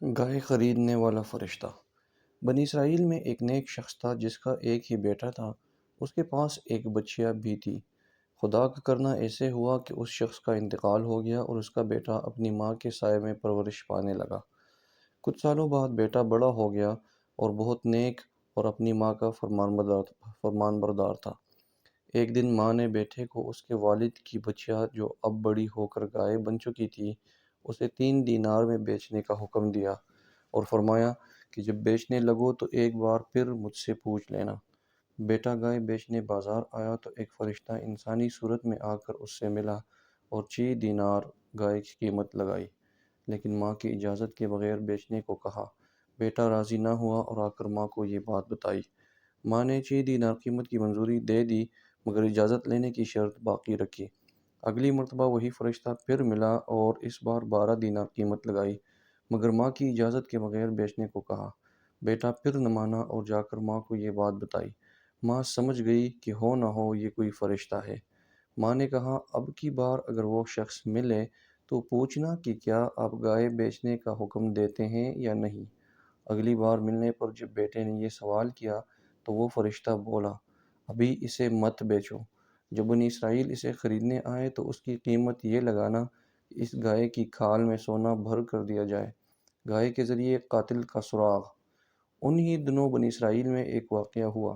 گائے خریدنے والا فرشتہ۔ بنی اسرائیل میں ایک نیک شخص تھا جس کا ایک ہی بیٹا تھا۔ اس کے پاس ایک بچیا بھی تھی۔ خدا کا کرنا ایسے ہوا کہ اس شخص کا انتقال ہو گیا اور اس کا بیٹا اپنی ماں کے سائے میں پرورش پانے لگا۔ کچھ سالوں بعد بیٹا بڑا ہو گیا اور بہت نیک اور اپنی ماں کا فرمان بردار تھا۔ ایک دن ماں نے بیٹے کو اس کے والد کی بچیا جو اب بڑی ہو کر گائے بن چکی تھی اسے 3 دینار میں بیچنے کا حکم دیا اور فرمایا کہ جب بیچنے لگو تو ایک بار پھر مجھ سے پوچھ لینا۔ بیٹا گائے بیچنے بازار آیا تو ایک فرشتہ انسانی صورت میں آ کر اس سے ملا اور 6 دینار گائے کی قیمت لگائی، لیکن ماں کی اجازت کے بغیر بیچنے کو کہا۔ بیٹا راضی نہ ہوا اور آ کر ماں کو یہ بات بتائی۔ ماں نے 6 دینار قیمت کی منظوری دے دی مگر اجازت لینے کی شرط باقی رکھی۔ اگلی مرتبہ وہی فرشتہ پھر ملا اور اس بار 12 دینار قیمت لگائی مگر ماں کی اجازت کے بغیر بیچنے کو کہا۔ بیٹا پھر نہ مانا اور جا کر ماں کو یہ بات بتائی۔ ماں سمجھ گئی کہ ہو نہ ہو یہ کوئی فرشتہ ہے۔ ماں نے کہا اب کی بار اگر وہ شخص ملے تو پوچھنا کہ کیا آپ گائے بیچنے کا حکم دیتے ہیں یا نہیں۔ اگلی بار ملنے پر جب بیٹے نے یہ سوال کیا تو وہ فرشتہ بولا ابھی اسے مت بیچو۔ جب بنی اسرائیل اسے خریدنے آئے تو اس کی قیمت یہ لگانا کہ اس گائے کی کھال میں سونا بھر کر دیا جائے۔ گائے کے ذریعے قاتل کا سراغ۔ انہی دنوں بنی اسرائیل میں ایک واقعہ ہوا۔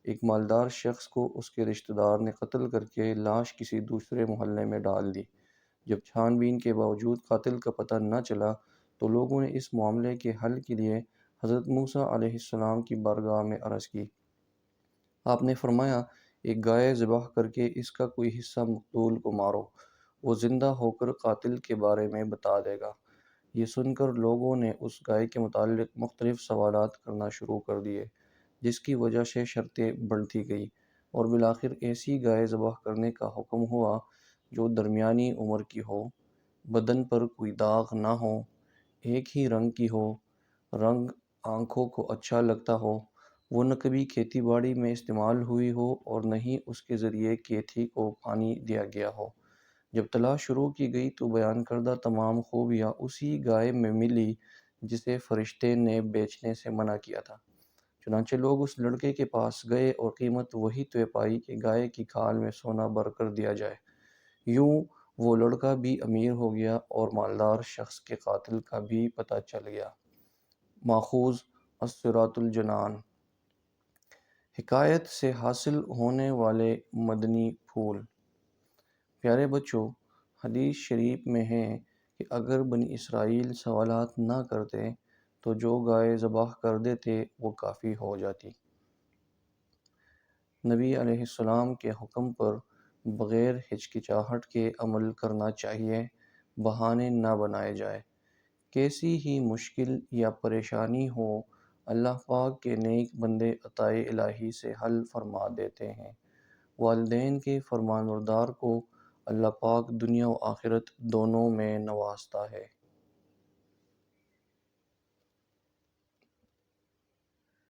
ایک مالدار شخص کو اس کے رشتہ دار نے قتل کر کے لاش کسی دوسرے محلے میں ڈال دی۔ جب چھان بین کے باوجود قاتل کا پتہ نہ چلا تو لوگوں نے اس معاملے کے حل کے لیے حضرت موسیٰ علیہ السلام کی بارگاہ میں عرض کی۔ آپ نے فرمایا ایک گائے ذبح کر کے اس کا کوئی حصہ مقتول کو مارو، وہ زندہ ہو کر قاتل کے بارے میں بتا دے گا۔ یہ سن کر لوگوں نے اس گائے کے متعلق مختلف سوالات کرنا شروع کر دیے جس کی وجہ سے شرطیں بڑھتی گئی اور بالآخر ایسی گائے ذبح کرنے کا حکم ہوا جو درمیانی عمر کی ہو، بدن پر کوئی داغ نہ ہو، ایک ہی رنگ کی ہو، رنگ آنکھوں کو اچھا لگتا ہو، وہ نہ کبھی کھیتی باڑی میں استعمال ہوئی ہو اور نہ ہی اس کے ذریعے کھیتی کو پانی دیا گیا ہو۔ جب تلاش شروع کی گئی تو بیان کردہ تمام خوبیاں اسی گائے میں ملی جسے فرشتے نے بیچنے سے منع کیا تھا۔ چنانچہ لوگ اس لڑکے کے پاس گئے اور قیمت وہی طے پائی کہ گائے کی کھال میں سونا بھر کر دیا جائے۔ یوں وہ لڑکا بھی امیر ہو گیا اور مالدار شخص کے قاتل کا بھی پتہ چل گیا۔ ماخوذ الصراط الجنان۔ حکایت سے حاصل ہونے والے مدنی پھول۔ پیارے بچوں، حدیث شریف میں ہے کہ اگر بنی اسرائیل سوالات نہ کرتے تو جو گائے ذبح کر دیتے وہ کافی ہو جاتی۔ نبی علیہ السلام کے حکم پر بغیر ہچکچاہٹ کے عمل کرنا چاہیے، بہانے نہ بنائے جائے۔ کیسی ہی مشکل یا پریشانی ہو اللہ پاک کے نیک بندے عطائے الہی سے حل فرما دیتے ہیں۔ والدین کے فرمانبردار کو اللہ پاک دنیا و آخرت دونوں میں نوازتا ہے۔